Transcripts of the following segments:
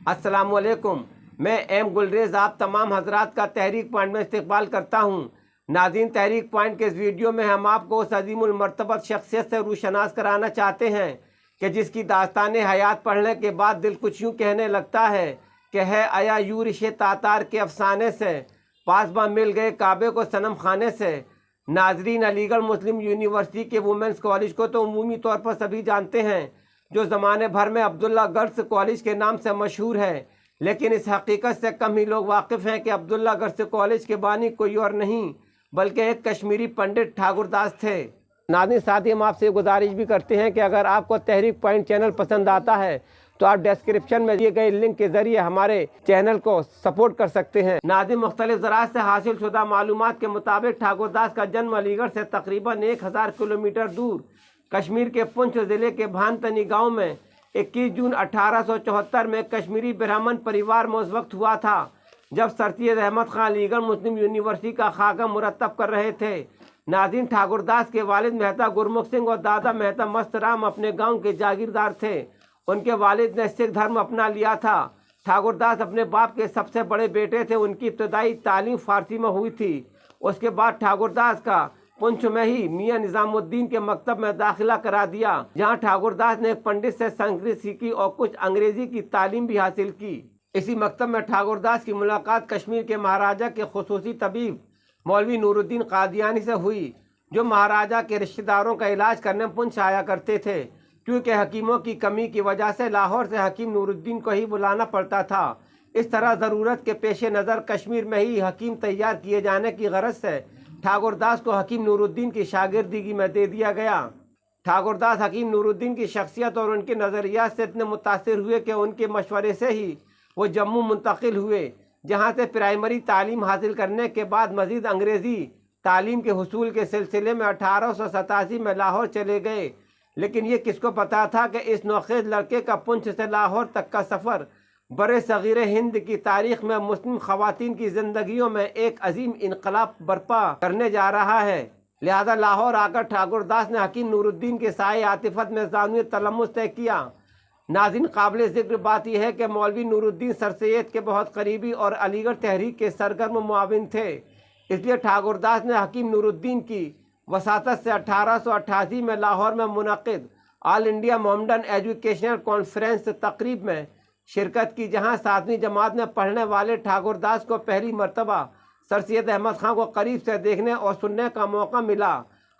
अस्सलाम वालेकुम। मैं एम गुलरेज आप तमाम हजरात का तहरीक पॉइंट में इस्तकबाल करता हूँ। नाज़रीन, तहरीक पॉइंट के इस वीडियो में हम आपको उस अजीमुल मर्तबत शख्सियत से रूशनास कराना चाहते हैं कि जिसकी दास्तान हयात पढ़ने के बाद दिल कुछ यूँ कहने लगता है कि है आया यूं रिश्ते तातार के अफसाने से, पासबा मिल गए काबे को सनम खाने से। नाजरीन, अलीगढ़ मुस्लिम यूनिवर्सिटी के वुमेंस कॉलेज को तो उमूमी तौर पर सभी जानते हैं, जो ज़माने भर में अब्दुल्ला गर्ल्स कॉलेज के नाम से मशहूर है। लेकिन इस हकीकत से कम ही लोग वाकिफ़ हैं कि अब्दुल्ला गर्ल्स कॉलेज के बानी कोई और नहीं बल्कि एक कश्मीरी पंडित ठाकुरदास थे। नाज़रीन, साथ ही हम आपसे गुजारिश भी करते हैं कि अगर आपको तहरीक पॉइंट चैनल पसंद आता है तो आप डिस्क्रिप्शन में दिए गए लिंक के ज़रिए हमारे चैनल को सपोर्ट कर सकते हैं। नाज़रीन, मुख्तलिफ ज़रात से हासिल शुदा मालूमात के मुताबिक ठाकुरदास का जन्म अलीगढ़ से तकरीबन 1000 किलोमीटर दूर कश्मीर के पुंछ ज़िले के भानतनी गांव में 21 जून 1874 में कश्मीरी ब्राह्मण परिवार में उस वक्त हुआ था जब सर सैयद अहमद खां अलीगढ़ मुस्लिम यूनिवर्सिटी का खाका मुरतब कर रहे थे। नाज़रीन, ठाकुरदास के वालिद मेहता गुरमुख सिंह और दादा मेहता मस्त राम अपने गांव के जागीरदार थे। उनके वालिद ने सिख धर्म अपना लिया था। ठाकुरदास अपने बाप के सबसे बड़े बेटे थे। उनकी इब्तदाई तालीम फारसी में हुई थी। उसके बाद ठाकुरदास का पुंछ में ही मियाँ निज़ामुद्दीन के मकतब में दाखिला करा दिया, जहाँ ठाकुरदास ने एक पंडित से संस्कृत सीखी और कुछ अंग्रेजी की तालीम भी हासिल की। इसी मकतब में ठाकुरदास की मुलाकात कश्मीर के महाराजा के खुसूसी तबीब मौलवी नूरुद्दीन कादियानी से हुई, जो महाराजा के रिश्तेदारों का इलाज करने पुंछ आया करते थे। क्योंकि हकीमों की कमी की वजह से लाहौर से हकीम नूरुद्दीन को ही बुलाना पड़ता था। इस तरह ज़रूरत के पेश नज़र कश्मीर में ही हकीम तैयार किए जाने की गरज से ठाकुरदास को हकीम नूरुद्दीन की शागिर्दगी में दे दिया गया। ठाकुरदास हकीम नूरुद्दीन की शख्सियत और उनके नज़रियात से इतने मुतासिर हुए कि उनके मशवरे से ही वो जम्मू मुंतकिल हुए, जहाँ से प्राइमरी तालीम हासिल करने के बाद मज़ीद अंग्रेज़ी तालीम के हुसूल के सिलसिले में 1887 में लाहौर चले गए। लेकिन ये किसको पता था कि इस नौखेज़ लड़के का पुंछ से लाहौर तक का सफ़र बरे सग़ीर हिंद की तारीख़ में मुस्लिम ख़वातीन की ज़िंदगियों में एक अजीम इनकलाब बर्पा करने जा रहा है। लिहाजा लाहौर आकर ठाकुरदास ने हकीम नूरुद्दीन के साए आतिफत में ज़ानुए तलम्मुस तय किया। नाज़रीन, काबिल ज़िक्र बात यह है कि मौलवी नूरुद्दीन सर सैयद के बहुत करीबी और अलीगढ़ तहरीक के सरगर्म मुआविन थे। इसलिए ठाकुरदास ने हकीम नूरुद्दीन की वसातत से 1888 में लाहौर में मुनक़िद all India Mohammedan educational conference तकरीब में शिरकत की, जहां 7वीं जमात में पढ़ने वाले ठाकुरदास को पहली मरतबा सर सैयद अहमद खां को करीब से देखने और सुनने का मौका मिला।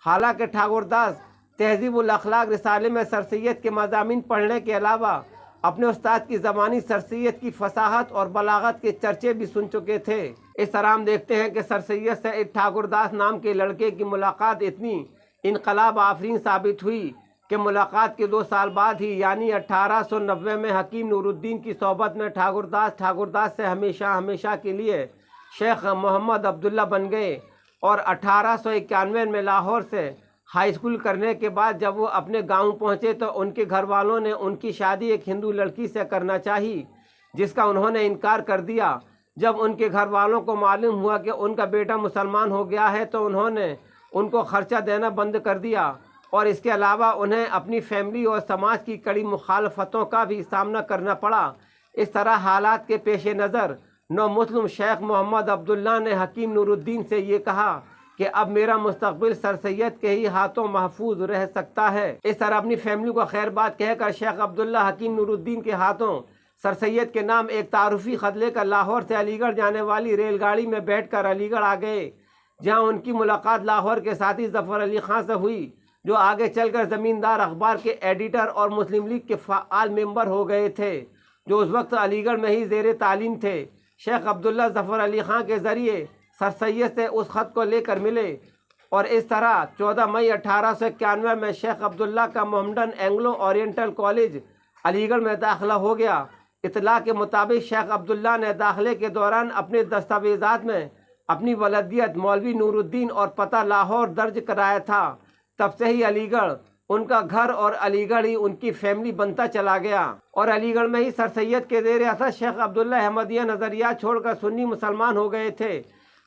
हालांकि ठाकुरदास तहज़ीबुल अखलाक रिसाले में सर सैयद के मज़ामीन पढ़ने के अलावा अपने उस्ताद की ज़बानी सर सैयद की फसाहत और बलागत के चर्चे भी सुन चुके थे। इस तरह हम देखते हैं कि सर सैयद से एक ठाकुरदास नाम के लड़के की मुलाकात इतनी इनकलाब आफरीन साबित हुई कि मुलाकात के 2 साल बाद ही यानी 1890 में हकीम नूरुद्दीन की सोबत में ठाकुरदास से हमेशा हमेशा के लिए शेख मोहम्मद अब्दुल्ला बन गए। और 1891 में लाहौर से हाई स्कूल करने के बाद जब वो अपने गांव पहुंचे तो उनके घर वालों ने उनकी शादी एक हिंदू लड़की से करना चाही, जिसका उन्होंने इनकार कर दिया। जब उनके घर वालों को मालूम हुआ कि उनका बेटा मुसलमान हो गया है तो उन्होंने उनको खर्चा देना बंद कर दिया और इसके अलावा उन्हें अपनी फैमिली और समाज की कड़ी मुखालफतों का भी सामना करना पड़ा। इस तरह हालात के पेश नज़र नौ मुस्लिम शेख मोहम्मद अब्दुल्ला ने हकीम नूरुद्दीन से ये कहा कि अब मेरा मुस्तकबिल सर सैयद के ही हाथों महफूज रह सकता है। इस तरह अपनी फैमिली को खैर बात कहकर शेख अब्दुल्ला हकीम नूरुद्दीन के हाथों सर सैयद के नाम एक तारुफी ख़त लेकर लाहौर से अलीगढ़ जाने वाली रेलगाड़ी में बैठकर अलीगढ़ आ गए, जहां उनकी मुलाकात लाहौर के साथी ज़फ़र अली ख़ां से हुई, जो आगे चलकर ज़मींदार अखबार के एडिटर और मुस्लिम लीग के फ़ाल मेंबर हो गए थे, जो उस वक्त अलीगढ़ में ही ज़ेर तालीम थे। शेख अब्दुल्ला ज़फ़र अली ख़ां के ज़रिए सर सैयद से उस ख़त को लेकर मिले और इस तरह 14 मई 1891 में शेख अब्दुल्ला का Mohammedan Anglo oriental college Aligarh में दाखिला हो गया। इतला के मुताबिक शेख अब्दुल्ला ने दाखिले के दौरान अपने दस्तावेज़ात में अपनी वलदियत मौलवी नूरुद्दीन और पता लाहौर दर्ज कराया था। तब से ही अलीगढ़ उनका घर और अलीगढ़ ही उनकी फैमिली बनता चला गया और अलीगढ़ में ही सर सैयद के ज़ेर असर शेख अब्दुल्ला अहमदिया नज़रिया छोड़कर सुन्नी मुसलमान हो गए थे।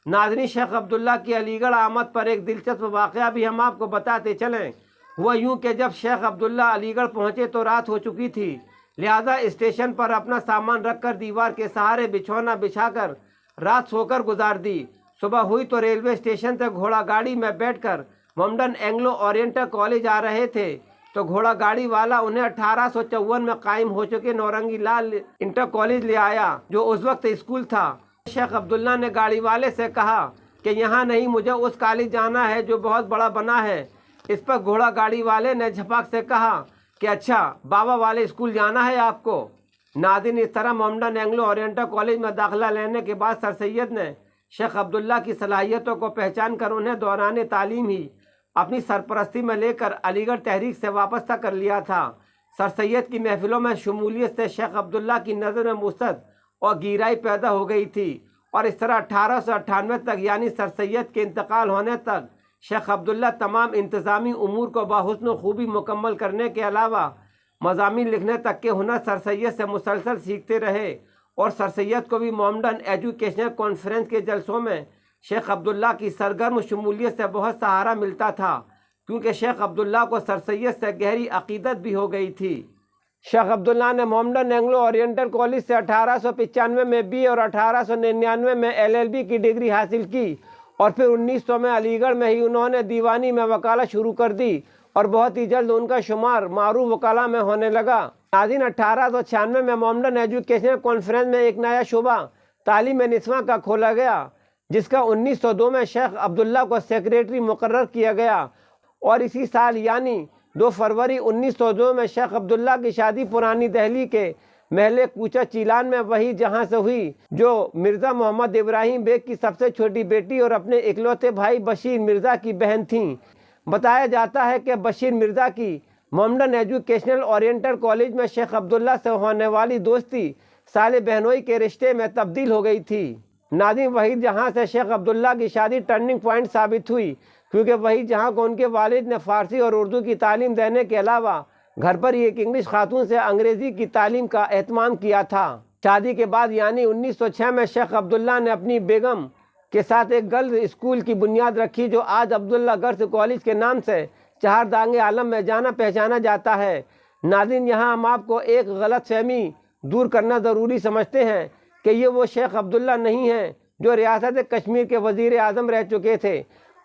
नाज़रीन, शेख अब्दुल्ला की अलीगढ़ आमद पर एक दिलचस्प वाक़या भी हम आपको बताते चलें। हुआ यूँ कि जब शेख अब्दुल्ला अलीगढ़ पहुँचे तो रात हो चुकी थी, लिहाजा स्टेशन पर अपना सामान रखकर दीवार के सहारे बिछौना बिछाकर रात सोकर गुजार दी। सुबह हुई तो रेलवे स्टेशन से घोड़ा गाड़ी में बैठकर मोहम्मडन एंग्लो ओरिएंटल कॉलेज आ रहे थे तो घोड़ा गाड़ी वाला उन्हें 1854 में कायम हो चुके नौरंगी लाल इंटर कॉलेज ले आया, जो उस वक्त स्कूल था। शेख अब्दुल्ला ने गाड़ी वाले से कहा कि यहाँ नहीं, मुझे उस कॉलेज जाना है जो बहुत बड़ा बना है। इस पर घोड़ा गाड़ी वाले ने झपक से कहा कि अच्छा, बाबा वाले स्कूल जाना है आपको। नाज़रीन, इस तरह मोहम्मडन एंग्लो ओरिएंटल कॉलेज में दाखिला लेने के बाद सर सैयद ने शेख अब्दुल्ला की सलाहियतों को पहचान कर उन्हें दौरान तालीम ही अपनी सरपरस्ती में लेकर अलीगढ़ तहरीक से वाबस्ता कर लिया था। सर सैयद की महफिलों में शमूलियत से शेख अब्दुल्ला की नज़र में वुसअत और गहराई पैदा हो गई थी और इस तरह 1898 तक यानी सर सैयद के इंतकाल होने तक शेख अब्दुल्ला तमाम इंतज़ामी उमूर को बाहुस्न खूबी मुकम्मल करने के अलावा मज़ामीन लिखने तक के हुनर सर सैयद से मुसलसल सीखते रहे और सर सैयद को भी मोहम्मडन एजुकेशनल कॉन्फ्रेंस के जलसों में शेख अब्दुल्ला की सरगर्म शमूलियत से बहुत सहारा मिलता था, क्योंकि शेख अब्दुल्ला को सर सैयद से गहरी अकीदत भी हो गई थी। शेख अब्दुल्ला ने मोहम्मडन एंग्लो ओरिएंटल कॉलेज से 1895 में बी और 1899 में LLB की डिग्री हासिल की और फिर 1900 में अलीगढ़ में ही उन्होंने दीवानी में वकालत शुरू कर दी और बहुत ही जल्द उनका शुमार मारूफ वकाला में होने लगा। नाज़रीन, 1896 में मोहम्मडन एजुकेशनल कॉन्फ्रेंस में एक नया शुबा तालीम निस्वां का खोला गया, जिसका 1902 में शेख अब्दुल्ला को सेक्रेटरी मुकर्रर किया गया और इसी साल यानी 2 फरवरी 1902 में शेख अब्दुल्ला की शादी पुरानी दिल्ली के महल कूचा चीलान में वही जहां से हुई जो मिर्ज़ा मोहम्मद इब्राहिम बेग की सबसे छोटी बेटी और अपने इकलौते भाई बशीर मिर्ज़ा की बहन थीं। बताया जाता है कि बशीर मिर्ज़ा की मोहम्मडन एजुकेशनल ओरिएंटल कॉलेज में शेख अब्दुल्ला से होने वाली दोस्ती साले बहनोई के रिश्ते में तब्दील हो गई थी। नाज़रीन, वही जहां से शेख अब्दुल्ला की शादी टर्निंग पॉइंट साबित हुई, क्योंकि वही जहां को उनके वालिद ने फ़ारसी और उर्दू की तालीम देने के अलावा घर पर ही एक इंग्लिश खातून से अंग्रेज़ी की तालीम का एहतमाम किया था। शादी के बाद यानी 1906 में शेख अब्दुल्ला ने अपनी बेगम के साथ एक गर्ल्स स्कूल की बुनियाद रखी, जो आज अब्दुल्ला गर्ल्स कॉलेज के नाम से चहारदांगे आलम में जाना पहचाना जाता है। नाज़रीन, यहाँ हम आपको एक गलत फहमी दूर करना ज़रूरी समझते हैं कि ये वो शेख अब्दुल्ला नहीं हैं जो रियासत कश्मीर के वज़ीर आज़म रह चुके थे,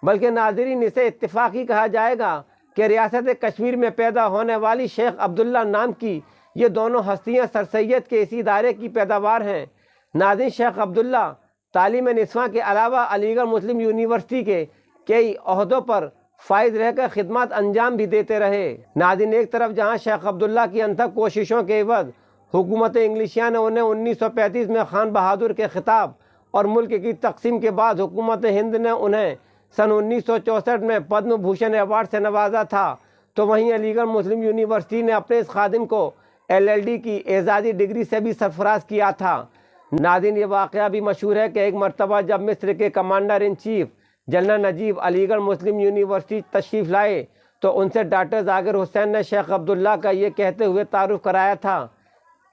बल्कि नाज़रीन इसे इत्तेफाकी कहा जाएगा कि रियासत कश्मीर में पैदा होने वाली शेख अब्दुल्ला नाम की ये दोनों हस्तियाँ सर सैयद के इसी इदारे की पैदावार हैं। नाज़रीन, शेख अब्दुल्ला तालीम निस्वां के अलावा अलीगढ़ मुस्लिम यूनिवर्सिटी के कई ओहदों पर फाइज रहकर खिदमत अंजाम भी देते रहे। नाज़रीन, एक तरफ जहाँ शेख अब्दुल्ला की अनथक कोशिशों के एवज़ हुकूमत इंग्लिशिया ने उन्हें 1935 में खान बहादुर के खिताब और मुल्क की तकसीम के बाद हुकूमत हिंद ने उन्हें सन 1964 में पद्म भूषण अवार्ड से नवाजा था, तो वहीं अलीगढ़ मुस्लिम यूनिवर्सिटी ने अपने इस खादिम को LLD की एजाज़ी डिग्री से भी सरफराज किया था। नाज़रीन, ये वाक़या भी मशहूर है कि एक मरतबा जब मिस्र के commander in chief general Naguib Aligarh Muslim University तशरीफ़ लाए तो उनसे डॉक्टर जाकिर हुसैन ने शेख अब्दुल्ला का ये कहते हुए तारुफ कराया था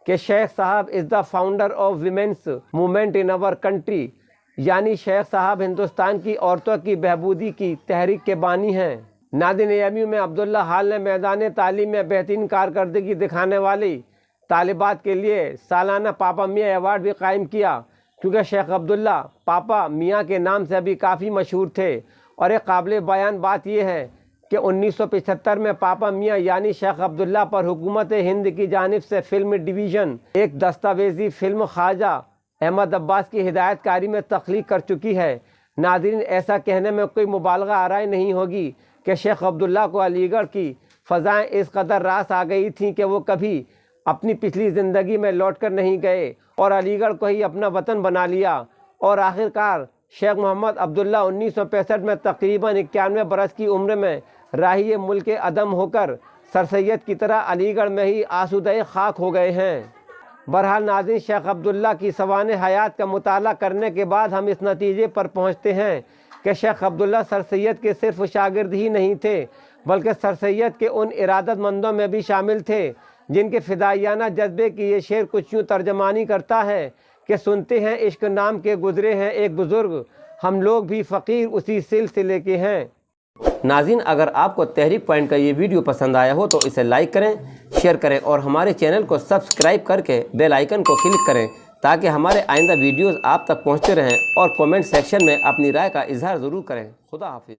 कि शेख साहब is the founder of women's movement in our country, यानी शेख साहब हिंदुस्तान की औरतों की बहबूदी की तहरीक के बानी हैं। नाज़रीन, AMU में अब्दुल्ला हाल ने मैदान तालीम में बेहतरीन कारकर्दगी दिखाने वाली तालिबात के लिए सालाना पापा मियाँ अवार्ड भी कायम किया, क्योंकि शेख अब्दुल्ला पापा मियाँ के नाम से भी काफ़ी मशहूर थे। और एक काबिल बयान बात यह है कि 1975 में पापा मियाँ यानी शेख अब्दुल्ला पर हुकूमत हिंद की जानिब से फिल्म डिवीज़न एक दस्तावेज़ी फ़िल्म ख्वाजा अहमद अब्बास की हिदायतकारी में तख्लीक कर चुकी है। नाज़रीन, ऐसा कहने में कोई मुबालगा आराई नहीं होगी कि शेख अब्दुल्ला को अलीगढ़ की फ़ज़ाएँ इस कदर रास आ गई थीं कि वो कभी अपनी पिछली ज़िंदगी में लौट कर नहीं गए और अलीगढ़ को ही अपना वतन बना लिया। और आखिरकार शेख मोहम्मद अब्दुल्ला 1965 में तकरीबन 91 बरस की उम्र में राही मुल्क अदम होकर सर सैयद की तरह अलीगढ़ में ही आसूदे खाक हो गए हैं। बहरहाल नाज़रीन, शेख अब्दुल्ला की सवाने हयात का मुताला करने के बाद हम इस नतीजे पर पहुँचते हैं कि शेख अब्दुल्ला सर सैयद के सिर्फ शागिर्द ही नहीं थे, बल्कि सर सैयद के उन इरादतमंदों में भी शामिल थे जिनके फ़िदाइयाना जज्बे की ये शेर कुछ यूँ तर्जमानी करता है कि सुनते हैं इश्क नाम के गुज़रे हैं एक बुज़ुर्ग, हम लोग भी फ़कीर उसी सिलसिले के हैं। नाज़रीन, अगर आपको तहरीक पॉइंट का ये वीडियो पसंद आया हो तो इसे लाइक करें, शेयर करें और हमारे चैनल को सब्सक्राइब करके बेल आइकन को क्लिक करें ताकि हमारे आइंदा वीडियोज़ आप तक पहुँचते रहें और कमेंट सेक्शन में अपनी राय का इजहार ज़रूर करें। खुदा हाफिज़।